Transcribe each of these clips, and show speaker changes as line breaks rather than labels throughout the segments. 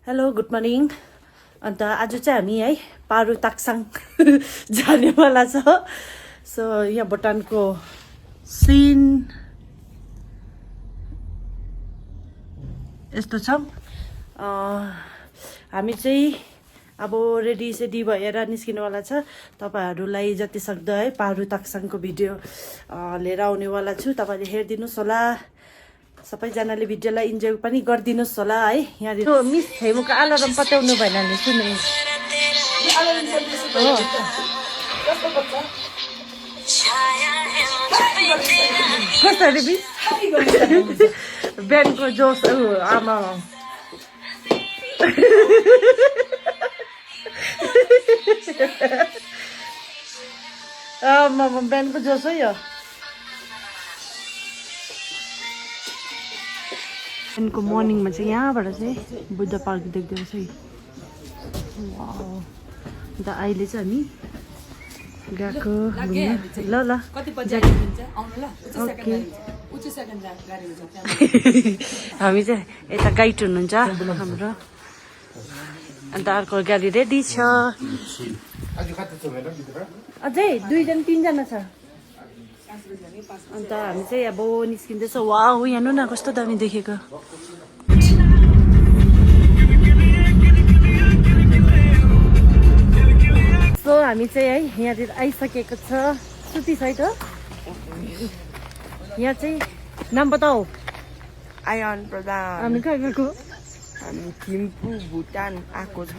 Hello good morning. अन्त आज चाहिँ हामी है पारू ताक्साङ जानेवाला छ। सो यहाँ भुटानको सिन यस्तो छ। हामी चाहिँ अब रेडी सेडी भएर निस्किनेवाला छ। तपाईँहरूलाई जति सक्दो है पारू ताक्साङको भिडियो लिएर आउनेवाला छु। तपाईँले हेरिदिनुहोस् होला, सबैजनाले भिडियोलाई इन्जोय पनि गरिदिनुहोस् होला है। यहाँ मिस हेमुको अलार्म पत्याउनु भएन नि सुने कसरी मिस बिहानको जोस आमा बिहानको जोस है यो। बिहानको मर्निङमा चाहिँ यहाँबाट चाहिँ बुद्ध पार्क देख्दो रहेछ है। अन्त अहिले चाहिँ हामी गएको घुम्नु ल ल ओके। हामी चाहिँ यता गाइड हुनुहुन्छ हाम्रो। अन्त अर्को गाडी रेडी छ। अझै 2 3जना छ। अन्त हामी चाहिँ अब निस्किँदैछ। वाउ यहाँ हेर्नु न कस्तो दामी देखेको। सो हामी चाहिँ है यहाँतिर आइसकेको छ। सुति छ है त। यहाँ चाहिँ नाम बताऊ।
आयन प्रधान।
हामी कहाँ गएको?
हामी थिम्पू भुटान आएको छ।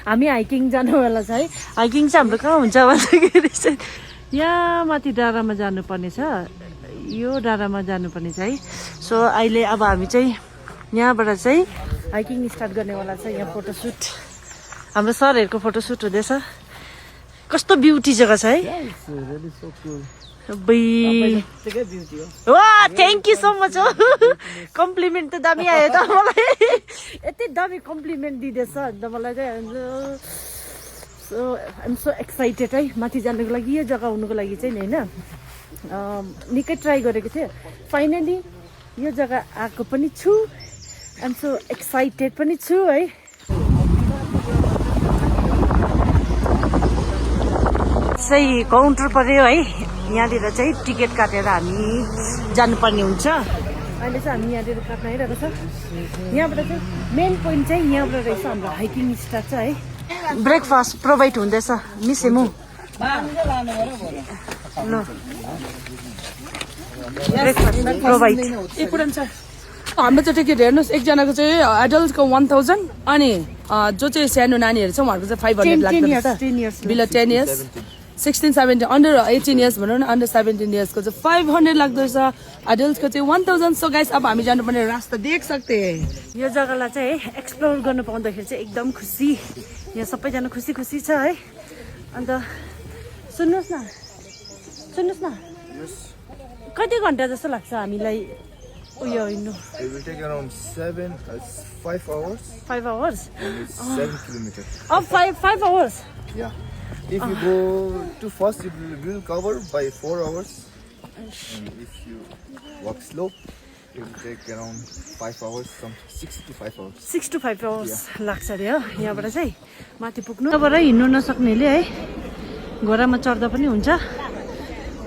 हामी हाइकिङ जानुवाला छ है। हाइकिङ चाहिँ हाम्रो कहाँ हुन्छ भन्दाखेरि चाहिँ यहाँ माथि डाँडामा जानुपर्ने छ। यो डाँडामा जानुपर्ने छ है। सो अहिले अब हामी चाहिँ यहाँबाट चाहिँ हाइकिङ स्टार्ट गर्नेवाला छ। यहाँ फोटोसुट हाम्रो सरहरूको फोटोसुट हुँदैछ। कस्तो ब्युटी जग्गा छ है। वाह थ्याङ्क यू सो मच। हो कम्प्लिमेन्ट त दामी आयो त मलाई। यति दामी कम्प्लिमेन्ट दिँदैछ अन्त मलाई चाहिँ सो आइएम सो एक्साइटेड है माथि जानुको लागि। यो जग्गा हुनुको लागि चाहिँ नि होइन निकै ट्राई गरेको थिएँ। फाइनली यो जग्गा आएको पनि छु। आइएम सो एक्साइटेड पनि छु है। सही काउन्टर पर्यो है। यहाँनिर चाहिँ टिकट काटेर हामी जानुपर्ने हुन्छ। अहिले चाहिँ हामी यहाँनिर काट्न आइरहेको छ। यहाँबाट चाहिँ मेन पोइन्ट चाहिँ यहाँबाट रहेछ हाम्रो हाइकिङ स्टार्ट छ है। ब्रेकफास्ट प्रोभाइड हुँदैछ मिस हेमु। ल ब्रेकफास्ट प्रोभाइड
हाम्रो चाहिँ टिकट हेर्नुहोस्। एकजनाको चाहिँ एडल्टको 1000 अनि जो चाहिँ सानो नानीहरू छ उहाँहरूको चाहिँ 500 लाग्छ। बिलो 10 इयर्स 16 17 अन्डर 18 इयर्स भनौँ न, अन्डर 17 इयर्सको चाहिँ 500 लाग्दछ। एडल्टको चाहिँ 1000। सो गाइस अब हामी जानुपर्ने रास्ता देख सक्ते।
यो जग्गालाई चाहिँ एक्सप्लोर गर्नु पाउँदाखेरि चाहिँ एकदम खुसी। यहाँ सबैजना खुसी खुसी छ है। अन्त सुन्नुहोस् न कति घन्टा जस्तो लाग्छ हामीलाई उयो हिँड्नु?
It will take around 5 hours.
5 hours?
And it's 7 kilometers.
Oh, 5 hours?
Yeah. If you go too fast, it will cover by 4 hours. And if you walk slow, it will take around 5 hours, some 6 to 5 hours.
6 to 5 hours लाग्छ अरे हो यहाँबाट चाहिँ माथि पुग्नु। यहाँबाट हिँड्नु नसक्नेले है घोडामा चढ्दा पनि हुन्छ।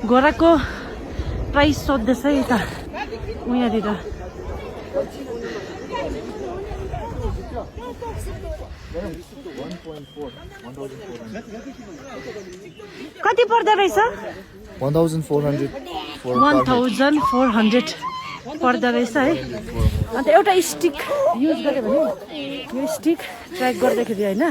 घोडाको प्राइस सोध्दैछ है यता उहाँनिर। कति पर्दो रहेछ?
1,400.
1,400 पर्दो रहेछ है। अन्त एउटा स्टिक युज गऱ्यो भने यो स्टिक ट्र्याक गर्दाखेरि होइन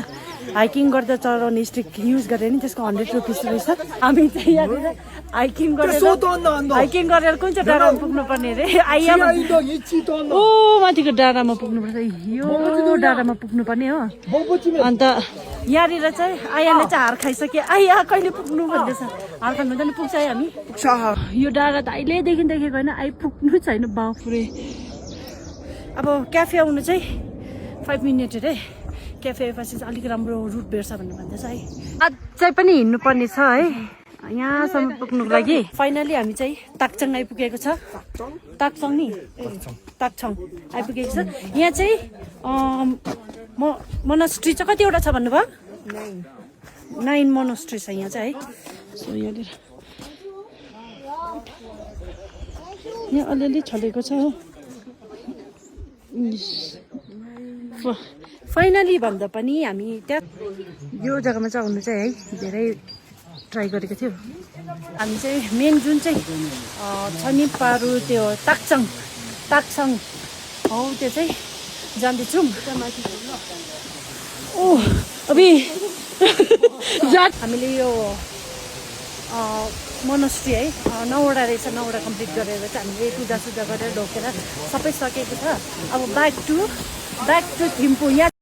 हाइकिङ गर्दा चढाउने स्टिक युज गरेर नि त्यसको 100 रुपिस रहेछ। हामी चाहिँ यहाँनिर हाइकिङ गरेर कुन चाहिँ डाँडामा पुग्नुपर्ने अरे? ओ माथिको डाँडामा पुग्नुपर्छ। यो डाँडामा पुग्नुपर्ने हो। अन्त यहाँनिर चाहिँ आयाले चाहिँ हार खाइसक्यो। आया कहिले पुग्नु भन्दैछ। हार खानु हुँदैन पुग्छ है हामी। यो डाँडा त अहिलेदेखि देखेको होइन आइपुग्नु छैन बाफुरे। अब क्याफे आउनु चाहिँ 5 मिनट अरे। क्याफे पछि चाहिँ अलिक राम्रो रुट भेट्छ भन्ने भन्दैछ है। अझै पनि हिँड्नुपर्ने छ है यहाँसम्म पुग्नुको लागि। फाइनली हामी चाहिँ ताक्चाङ आइपुगेको छ। ताक्चाङ नि ताक्चाङ आइपुगेको छ। यहाँ चाहिँ मोनास्ट्री चाहिँ कतिवटा छ भन्नुभयो 9 मोनास्ट्री छ यहाँ चाहिँ है सो यहाँनिर यहाँ अलिअलि छलेको छ हो फाइनली भन्दा पनि हामी त्यहाँ यो जग्गामा चाहिँ आउनु चाहिँ है धेरै ट्राई गरेको थियो हामी चाहिँ मेन जुन चाहिँ छ नि पारु त्यो ताक्साङ हौ त्यो चाहिँ जाँदैछौँ ओ अबि हामीले यो मोनास्ट्री है 9वटा रहेछ 9वटा कम्प्लिट गरेर चाहिँ हामीले पूजासुजा गरेर ढोकेर सबै सकेको छ अब ब्याक टु थिम्पू यहाँ